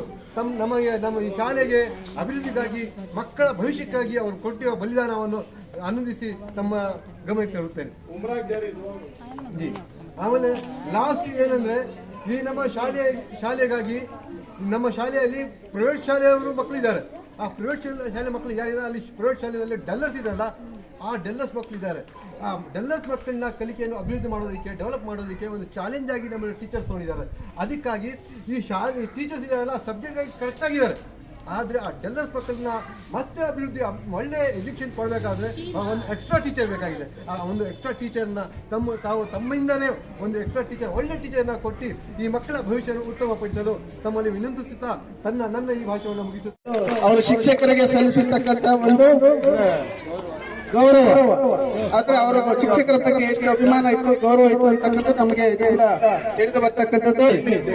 ನಮ್ಮ ಈ ಶಾಲೆಗೆ ಅಭಿವೃದ್ಧಿಗಾಗಿ, ಮಕ್ಕಳ ಭವಿಷ್ಯಕ್ಕಾಗಿ ಅವರು ಕೊಟ್ಟಿರುವ ಬಲಿದಾನವನ್ನು ಆನಂದಿಸಿ ತಮ್ಮ ಗಮನಕ್ಕೆ ತರುತ್ತೇನೆ. ಜಿ ಆಮೇಲೆ ಲಾಸ್ಟ್ ಏನಂದ್ರೆ, ಈ ನಮ್ಮ ಶಾಲೆಗಾಗಿ ನಮ್ಮ ಶಾಲೆಯಲ್ಲಿ ಪ್ರೈವೇಟ್ ಶಾಲೆಯವರು ಮಕ್ಕಳಿದ್ದಾರೆ. ಆ ಪ್ರೈವೇಟ್ ಶಾಲೆ ಮಕ್ಕಳು ಯಾರಿದ್ದಾರೆ, ಅಲ್ಲಿ ಪ್ರೈವೇಟ್ ಶಾಲೆಯಲ್ಲಿ ಡಲ್ಲರ್ಸ್ ಇದ್ದಾರಲ್ಲ, ಆ ಡೆಲ್ಲರ್ಸ್ ಮಕ್ಕಳಿದ್ದಾರೆ. ಆ ಡೆಲ್ಲರ್ಸ್ ಮಕ್ಕಳನ್ನ ಕಲಿಕೆಯನ್ನು ಅಭಿವೃದ್ಧಿ ಮಾಡೋದಕ್ಕೆ, ಡೆವಲಪ್ ಮಾಡೋದಕ್ಕೆ ಒಂದು ಚಾಲೆಂಜ್ ಆಗಿ ನಮ್ಮ ಟೀಚರ್ಸ್ ನೋಡಿದ್ದಾರೆ. ಅದಕ್ಕಾಗಿ ಈ ಟೀಚರ್ಸ್ ಇದ್ದಾರಲ್ಲ, ಸಬ್ಜೆಕ್ಟ್ಗಾಗಿ ಕರೆಕ್ಟಾಗಿದ್ದಾರೆ. ಆದರೆ ಆ ಡೆಲ್ಲರ್ಸ್ ಮಕ್ಕಳನ್ನ ಮತ್ತೆ ಅಭಿವೃದ್ಧಿ, ಒಳ್ಳೆ ಎಜುಕೇಷನ್ ಕೊಡಬೇಕಾದ್ರೆ ಒಂದು ಎಕ್ಸ್ಟ್ರಾ ಟೀಚರ್ ಬೇಕಾಗಿದೆ. ಆ ಒಂದು ಎಕ್ಸ್ಟ್ರಾ ಟೀಚರ್ನ ತಮ್ಮಿಂದಲೇ ಒಂದು ಎಕ್ಸ್ಟ್ರಾ ಟೀಚರ್, ಒಳ್ಳೆ ಟೀಚರ್ನ ಕೊಟ್ಟು ಈ ಮಕ್ಕಳ ಭವಿಷ್ಯವನ್ನು ಉತ್ತಮಪಡಿಸಲು ತಮ್ಮಲ್ಲಿ ವಿನಂತಿಸುತ್ತಾ ನನ್ನ ಈ ಭಾಷಣವನ್ನು ಮುಗಿಸುತ್ತಾ, ಅವರು ಶಿಕ್ಷಕರಿಗೆ ಸಲ್ಲಿಸಿರ್ತಕ್ಕಂಥ ಒಂದು ಗೌರವ, ಆದ್ರೆ ಅವರ ಶಿಕ್ಷಕರ ಬಗ್ಗೆ ಎಷ್ಟು ಅಭಿಮಾನ ಇತ್ತು, ಗೌರವ ಇತ್ತು ಅಂತಕ್ಕಂಥ ನಮಗೆ ಇದರಿಂದ ತಿಳಿದು ಬರ್ತಕ್ಕಂಥದ್ದು.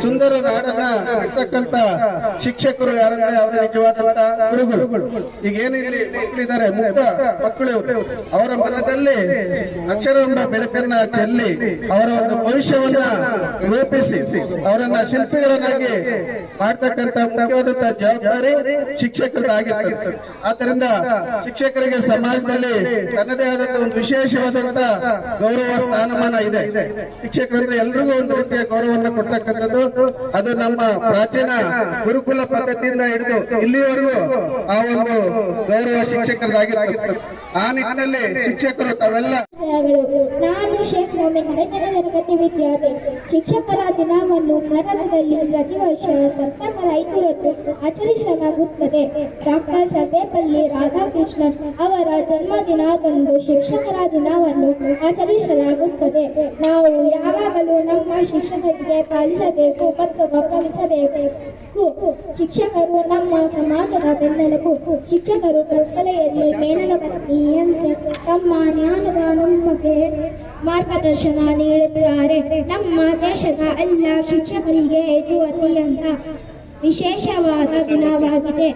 ಸುಂದರ ನಾಡನ್ನ ಇರ್ತಕ್ಕಂಥ ಶಿಕ್ಷಕರು ಯಾರಂದ್ರೆ ಅವರ ನಿಜವಾದಂತ ಗುರುಗಳು. ಈಗ ಏನು ಇಲ್ಲಿ ಮಕ್ಕಳಿದ್ದಾರೆ, ಮುಕ್ತ ಮಕ್ಕಳು, ಅವರ ಮನದಲ್ಲಿ ಅಕ್ಷರವೆಂಬ ಬೆಳಕನ್ನ ಚೆಲ್ಲಿ ಅವರ ಒಂದು ಭವಿಷ್ಯವನ್ನ ರೂಪಿಸಿ ಅವರನ್ನ ಶಿಲ್ಪಿಗಳನ್ನಾಗಿ ಮಾಡ್ತಕ್ಕಂಥ ಮುಖ್ಯವಾದಂತ ಜವಾಬ್ದಾರಿ ಶಿಕ್ಷಕರದಾಗಿರ್ತದೆ. ಆದ್ದರಿಂದ ಶಿಕ್ಷಕರಿಗೆ ಸಮಾಜದಲ್ಲಿ ತನ್ನದೇ ಆದಂತಹ ಒಂದು ವಿಶೇಷವಾದಂತ ಗೌರವ ಸ್ಥಾನಮಾನ ಇದೆ. ಶಿಕ್ಷಕರಂದ್ರೆ ಎಲ್ರಿಗೂ ಒಂದು ರೀತಿಯ ಗೌರವವನ್ನು ಕೊಡ್ತಕ್ಕಂಥದ್ದು. ಅದು ನಮ್ಮ ಪ್ರಾಚೀನ ಗುರುಕುಲ ಪದ್ಧತಿಯಿಂದ ಹಿಡಿದು ಇಲ್ಲಿವರೆಗೂ ಆ ಒಂದು ಗೌರವ ಶಿಕ್ಷಕರದಾಗಿರ್ತದೆ. ಆ ನಿಟ್ಟಿನಲ್ಲಿ ಶಿಕ್ಷಕರು ತಾವೆಲ್ಲ. ನಾನು ಶೇಖ್ ಮೊಹಮ್ಮದ್ 5ನೇ ತರಗತಿ ವಿದ್ಯಾರ್ಥಿ. ಶಿಕ್ಷಕರ ದಿನವನ್ನು ಭಾರತದಲ್ಲಿ ಪ್ರತಿ ವರ್ಷ ಸೆಪ್ಟೆಂಬರ್ 5ರಂದು ಆಚರಿಸಲಾಗುತ್ತದೆ. ಡಾಕ್ಟರ್ ಸರ್ವೇಪಲ್ಲಿ ರಾಧಾಕೃಷ್ಣನ್ ಅವರ ಜನ್ಮದಿನದಂದು ಶಿಕ್ಷಕರ ದಿನವನ್ನು ಆಚರಿಸಲಾಗುತ್ತದೆ. ನಾವು ಯಾವಾಗಲೂ ನಮ್ಮ ಶಿಕ್ಷಕರಿಗೆ ಪಾಲಿಸಬೇಕು ಮತ್ತು ಗೌರವಿಸಬೇಕು. ಶಿಕ್ಷಕರು ನಮ್ಮ ಸಮಾಜದ ಬೆನ್ನೆಲುಬು. ಶಿಕ್ಷಕರು ಕತ್ತಲೆಯಲ್ಲಿ ಮೇಣದ ಬತ್ತಿ ವಾಹಿನಿಯಂತೆ ತಮ್ಮ ಜ್ಞಾನದ ನಮಗೆ ಮಾರ್ಗದರ್ಶನ ನೀಡುತ್ತಾರೆ. ನಮ್ಮ ದೇಶದ ಎಲ್ಲ ಶಿಕ್ಷಕರಿಗೆ ಇದು ಅತ್ಯಂತ ವಿಶೇಷವಾದ ದಿನವಾಗಿದೆ.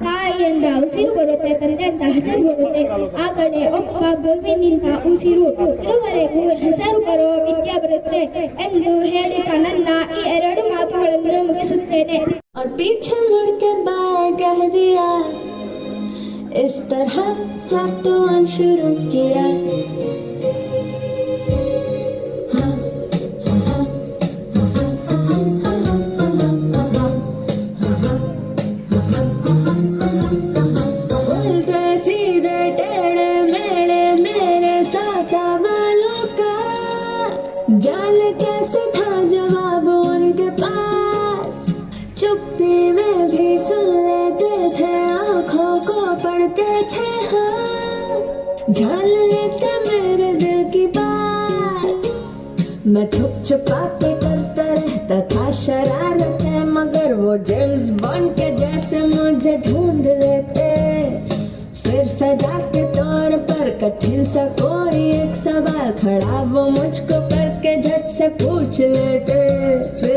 ತಾಯಿಯಿಂದ ಉಸಿರು ಬರುತ್ತೆ, ತಂದೆಯಿಂದ ಹೆಸರು ಬರುತ್ತೆ. ಆ ಕಡೆ ಒಬ್ಬ ಗುರುವಿನಿಂದ ಉಸಿರು ಇರುವರೆಗೂ ಹೆಸರು ಬರೋ ವಿದ್ಯೆ ಬರುತ್ತೆ ಎಂದು ಹೇಳುತ್ತಾ ನನ್ನ ಈ 2 ಮಾತುಗಳನ್ನು ಮುಗಿಸುತ್ತೇನೆ. और पीछे मुड़ के बाय कह दिया, इस तरह चैप्टर 1 शुरू किया. उल्टे सीधे टेढ़े मेढ़े मेरे साथ वालों का जाल कैसे था जवाब उनके पास. चुप्पी में भी सुन लेते थे, आँखों को पढ़ते थे, हाँ ढाल लेते मेरे दिल की बात. मैं छुप छुपा के करता रहता था शरारतें, मगर वो जेम्स बॉन्ड के जैसे मुझे ढूंढ लेते. फिर सजा के तौर पर कठिन सा कोई एक सवाल खड़ा वो मुझको करके झट से पूछ लेते. फिर